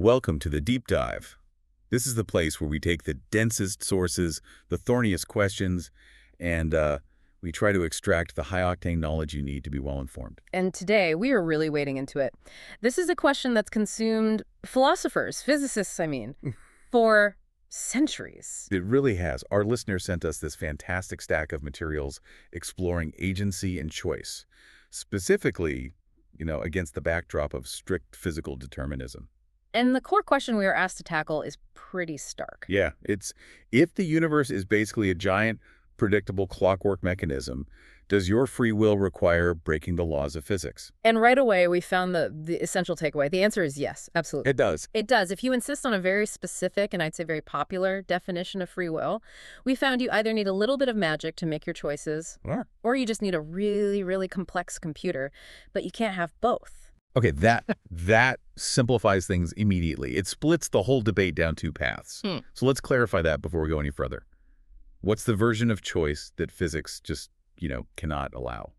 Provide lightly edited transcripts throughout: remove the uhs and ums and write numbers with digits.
Welcome to the Deep Dive. This is the place where we take the densest sources, the thorniest questions, and we try to extract the high-octane knowledge you need to be well-informed. And today, we are really wading into it. This is a question that's consumed philosophers, physicists, for centuries. It really has. Our listener sent us this fantastic stack of materials exploring agency and choice, specifically, against the backdrop of strict physical determinism. And the core question we are asked to tackle is pretty stark. Yeah, it's if the universe is basically a giant, predictable clockwork mechanism, does your free will require breaking the laws of physics? And right away, we found the essential takeaway. The answer is yes, absolutely. It does. It does. If you insist on a very specific, and I'd say very popular, definition of free will, we found you either need a little bit of magic to make your choices, or you just need a really, really complex computer, but you can't have both. Okay, that simplifies things immediately. It splits the whole debate down two paths. So let's clarify that before we go any further. What's the version of choice that physics just, cannot allow?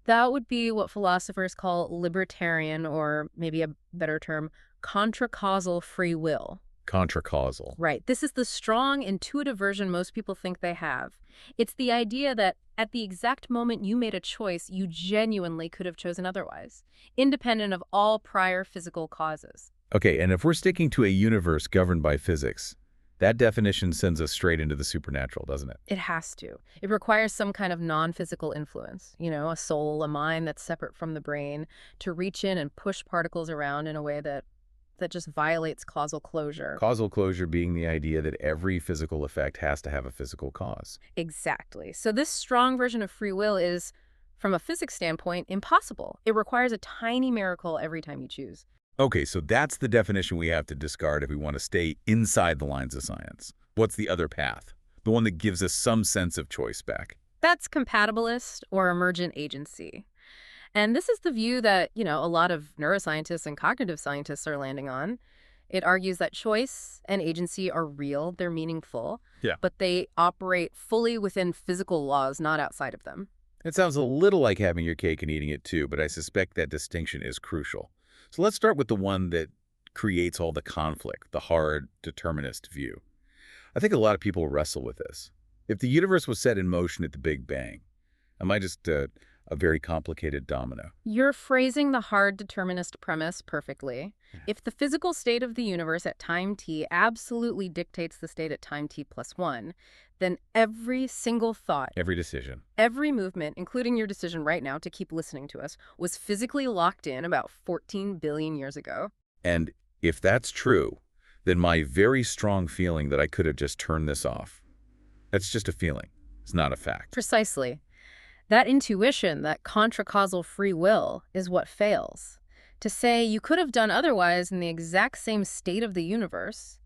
That would be what philosophers call libertarian, or maybe a better term, contra-causal free will. Contra-causal. Right. This is the strong, intuitive version most people think they have. It's the idea that at the exact moment you made a choice, you genuinely could have chosen otherwise, independent of all prior physical causes. Okay, and if we're sticking to a universe governed by physics, that definition sends us straight into the supernatural, doesn't it? It has to. It requires some kind of non-physical influence, a soul, a mind that's separate from the brain, to reach in and push particles around in a way that just violates causal closure. Causal closure being the idea that every physical effect has to have a physical cause. Exactly. So this strong version of free will is, from a physics standpoint, impossible. It requires a tiny miracle every time you choose. Okay, so that's the definition we have to discard if we want to stay inside the lines of science. What's the other path? The one that gives us some sense of choice back. That's compatibilist or emergent agency. And this is the view that, a lot of neuroscientists and cognitive scientists are landing on. It argues that choice and agency are real, they're meaningful, but they operate fully within physical laws, not outside of them. It sounds a little like having your cake and eating it too, but I suspect that distinction is crucial. So let's start with the one that creates all the conflict, the hard, determinist view. I think a lot of people wrestle with this. If the universe was set in motion at the Big Bang, am I just a very complicated domino? You're phrasing the hard determinist premise perfectly. If the physical state of the universe at time t absolutely dictates the state at time t+1, then every single thought, Every decision. every movement, including your decision right now to keep listening to us, was physically locked in about 14 billion years ago. And if that's true, then my very strong feeling that I could have just turned this off, that's just a feeling. It's not a fact. Precisely. That intuition, that contra-causal free will, is what fails. To say you could have done otherwise in the exact same state of the universe,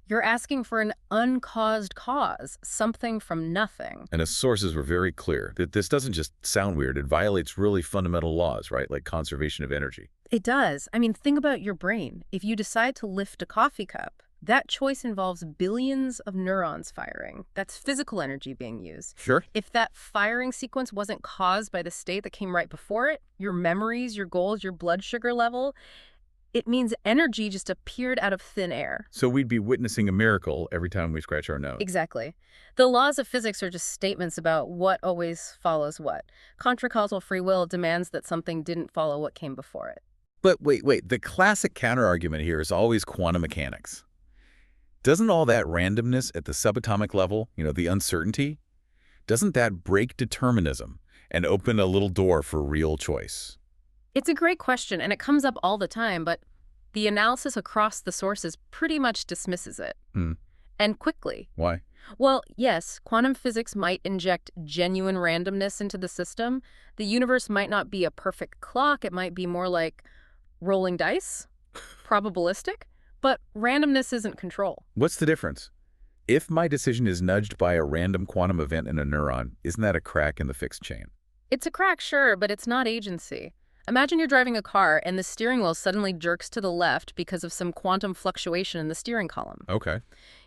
you're asking for an uncaused cause, something from nothing. And the sources were very clear that this doesn't just sound weird. It violates really fundamental laws, right? Like conservation of energy. It does. Think about your brain. If you decide to lift a coffee cup, that choice involves billions of neurons firing. That's physical energy being used. Sure. If that firing sequence wasn't caused by the state that came right before it, your memories, your goals, your blood sugar level, it means energy just appeared out of thin air. So we'd be witnessing a miracle every time we scratch our nose. Exactly. The laws of physics are just statements about what always follows what. Contra-causal free will demands that something didn't follow what came before it. But wait. The classic counterargument here is always quantum mechanics. Doesn't all that randomness at the subatomic level, the uncertainty, doesn't that break determinism and open a little door for real choice? It's a great question, and it comes up all the time, but the analysis across the sources pretty much dismisses it. And quickly. Why? Well, yes, quantum physics might inject genuine randomness into the system. The universe might not be a perfect clock. It might be more like rolling dice, probabilistic. But randomness isn't control. What's the difference? If my decision is nudged by a random quantum event in a neuron, isn't that a crack in the fixed chain? It's a crack, sure, but it's not agency. Imagine you're driving a car and the steering wheel suddenly jerks to the left because of some quantum fluctuation in the steering column. Okay.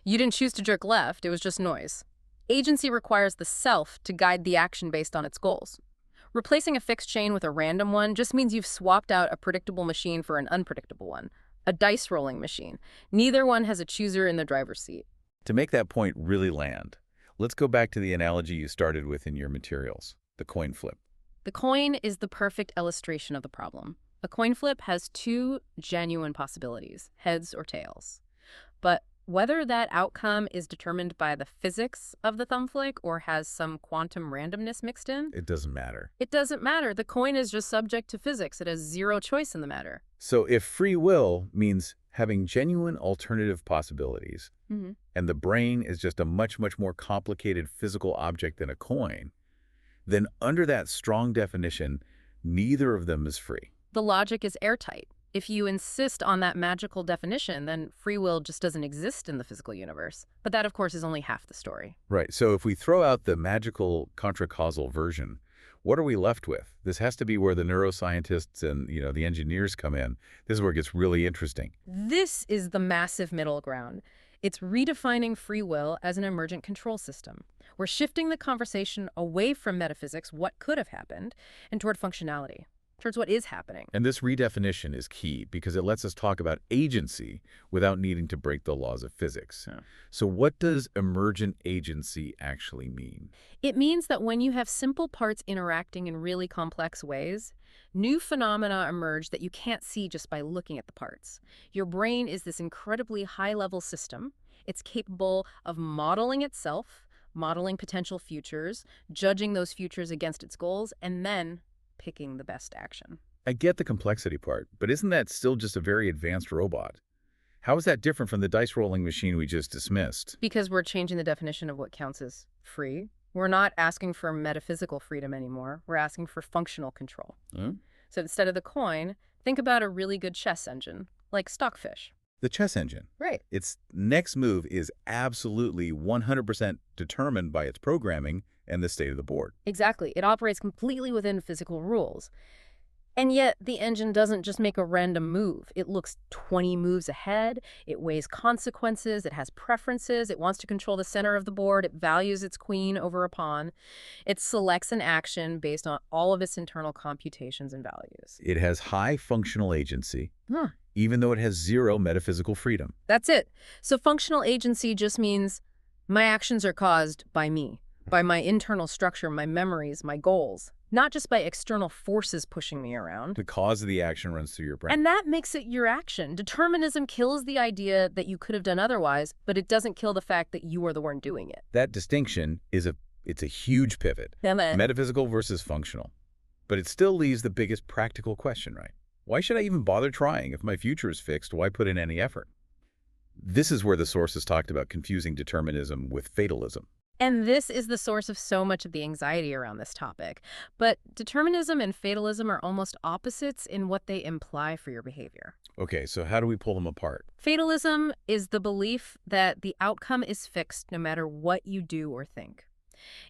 You didn't choose to jerk left, it was just noise. Agency requires the self to guide the action based on its goals. Replacing a fixed chain with a random one just means you've swapped out a predictable machine for an unpredictable one. a dice rolling machine. Neither one has a chooser in the driver's seat. To make that point really land, let's go back to the analogy you started with in your materials, the coin flip. The coin is the perfect illustration of the problem. A coin flip has two genuine possibilities, heads or tails. But whether that outcome is determined by the physics of the thumb flick or has some quantum randomness mixed in, It doesn't matter. it doesn't matter. The coin is just subject to physics. It has zero choice in the matter. So if free will means having genuine alternative possibilities, Mm-hmm. and the brain is just a much, much more complicated physical object than a coin, then under that strong definition, neither of them is free. The logic is airtight. If you insist on that magical definition, then free will just doesn't exist in the physical universe. But that, of course, is only half the story. Right. So if we throw out the magical contra-causal version, what are we left with? This has to be where the neuroscientists and, the engineers come in. This is where it gets really interesting. This is the massive middle ground. It's redefining free will as an emergent control system. We're shifting the conversation away from metaphysics, what could have happened, and toward functionality, towards what is happening. And this redefinition is key because it lets us talk about agency without needing to break the laws of physics. Yeah. So what does emergent agency actually mean? It means that when you have simple parts interacting in really complex ways, new phenomena emerge that you can't see just by looking at the parts. Your brain is this incredibly high-level system. It's capable of modeling itself, modeling potential futures, judging those futures against its goals, and then picking the best action. I get the complexity part, but isn't that still just a very advanced robot? How is that different from the dice rolling machine we just dismissed? Because we're changing the definition of what counts as free. We're not asking for metaphysical freedom anymore. We're asking for functional control. Huh? So instead of the coin, think about a really good chess engine, like Stockfish. The chess engine. Right. Its next move is absolutely 100% determined by its programming and the state of the board. Exactly. It operates completely within physical rules. And yet, the engine doesn't just make a random move. It looks 20 moves ahead. It weighs consequences. It has preferences. It wants to control the center of the board. It values its queen over a pawn. It selects an action based on all of its internal computations and values. It has high functional agency, Huh. even though it has zero metaphysical freedom. That's it. So functional agency just means my actions are caused by me, by my internal structure, my memories, my goals, not just by external forces pushing me around. The cause of the action runs through your brain. And that makes it your action. Determinism kills the idea that you could have done otherwise, but it doesn't kill the fact that you are the one doing it. That distinction it's a huge pivot. Metaphysical versus functional. But it still leaves the biggest practical question, right? Why should I even bother trying? If my future is fixed, why put in any effort? This is where the sources talked about confusing determinism with fatalism. And this is the source of so much of the anxiety around this topic. But determinism and fatalism are almost opposites in what they imply for your behavior. Okay, so how do we pull them apart? Fatalism is the belief that the outcome is fixed no matter what you do or think.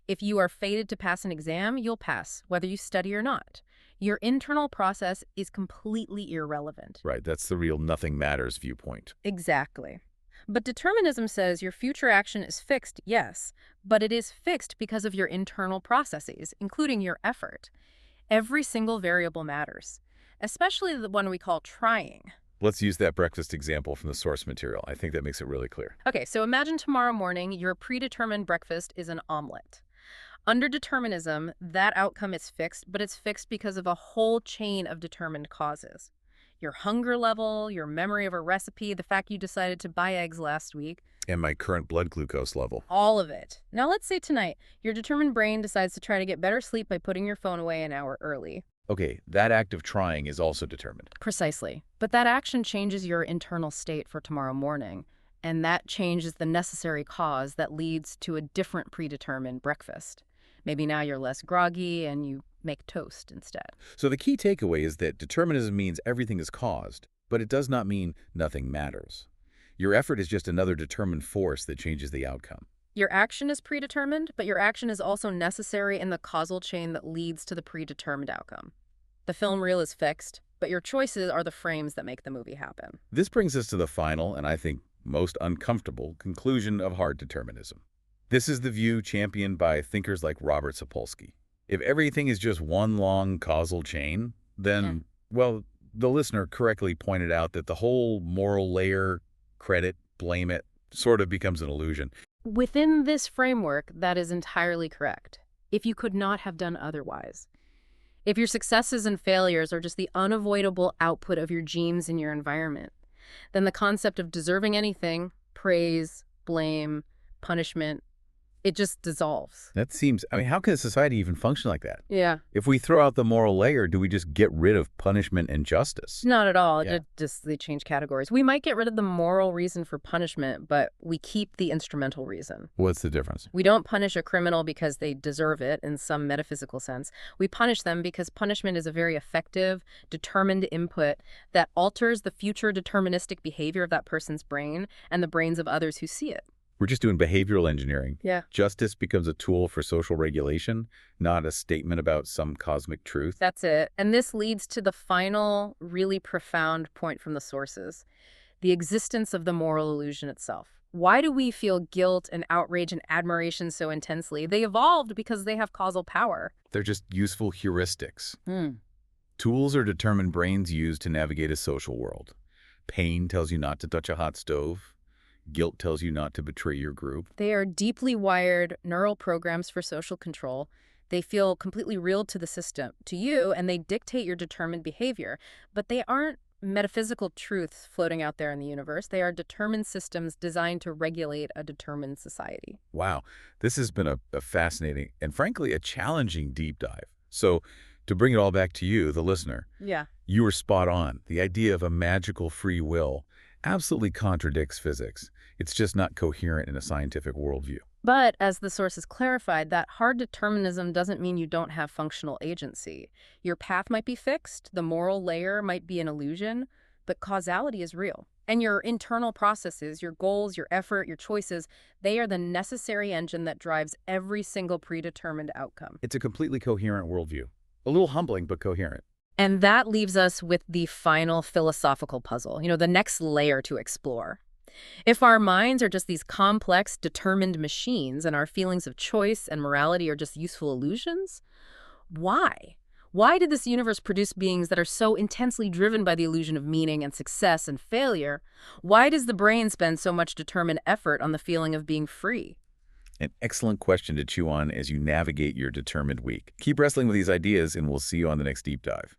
If you are fated to pass an exam, you'll pass, whether you study or not. Your internal process is completely irrelevant. Right, that's the real nothing matters viewpoint. Exactly. But determinism says your future action is fixed, yes, but it is fixed because of your internal processes, including your effort. Every single variable matters, especially the one we call trying. Let's use that breakfast example from the source material. I think that makes it really clear. Okay, so imagine tomorrow morning your predetermined breakfast is an omelet. Under determinism, that outcome is fixed, but it's fixed because of a whole chain of determined causes. Your hunger level, your memory of a recipe, the fact you decided to buy eggs last week. And my current blood glucose level. All of it. Now let's say tonight, your determined brain decides to try to get better sleep by putting your phone away an hour early. Okay, that act of trying is also determined. Precisely. But that action changes your internal state for tomorrow morning. And that changes the necessary cause that leads to a different predetermined breakfast. Maybe now you're less groggy and you make toast instead. So the key takeaway is that determinism means everything is caused, but it does not mean nothing matters. Your effort is just another determined force that changes the outcome. Your action is predetermined, but your action is also necessary in the causal chain that leads to the predetermined outcome. The film reel is fixed, but your choices are the frames that make the movie happen. This brings us to the final, and I think most uncomfortable, conclusion of hard determinism. This is the view championed by thinkers like Robert Sapolsky. If everything is just one long causal chain, then, well, the listener correctly pointed out that the whole moral layer, credit, blame it, sort of becomes an illusion. Within this framework, that is entirely correct. If you could not have done otherwise. If your successes and failures are just the unavoidable output of your genes and your environment, then the concept of deserving anything, praise, blame, punishment, it just dissolves. That seems, I mean, how can a society even function like that? Yeah. If we throw out the moral layer, do we just get rid of punishment and justice? Not at all. Yeah. They change categories. We might get rid of the moral reason for punishment, but we keep the instrumental reason. What's the difference? We don't punish a criminal because they deserve it in some metaphysical sense. We punish them because punishment is a very effective, determined input that alters the future deterministic behavior of that person's brain and the brains of others who see it. We're just doing behavioral engineering. Yeah. Justice becomes a tool for social regulation, not a statement about some cosmic truth. That's it. And this leads to the final, really profound point from the sources, the existence of the moral illusion itself. Why do we feel guilt and outrage and admiration so intensely? They evolved because they have causal power. They're just useful heuristics. Tools are determined brains use to navigate a social world. Pain tells you not to touch a hot stove. Guilt tells you not to betray your group. They are deeply wired neural programs for social control. They feel completely real to the system, to you, and they dictate your determined behavior. But they aren't metaphysical truths floating out there in the universe. They are determined systems designed to regulate a determined society. Wow, this has been a fascinating and frankly a challenging deep dive. So to bring it all back to you, the listener, Yeah. you were spot on. The idea of a magical free will absolutely contradicts physics. It's just not coherent in a scientific worldview. But as the sources clarified, that hard determinism doesn't mean you don't have functional agency. Your path might be fixed, the moral layer might be an illusion, but causality is real. And your internal processes, your goals, your effort, your choices, they are the necessary engine that drives every single predetermined outcome. It's a completely coherent worldview. A little humbling, but coherent. And that leaves us with the final philosophical puzzle, the next layer to explore. If our minds are just these complex, determined machines and our feelings of choice and morality are just useful illusions, why? Why did this universe produce beings that are so intensely driven by the illusion of meaning and success and failure? Why does the brain spend so much determined effort on the feeling of being free? An excellent question to chew on as you navigate your determined week. Keep wrestling with these ideas, and we'll see you on the next deep dive.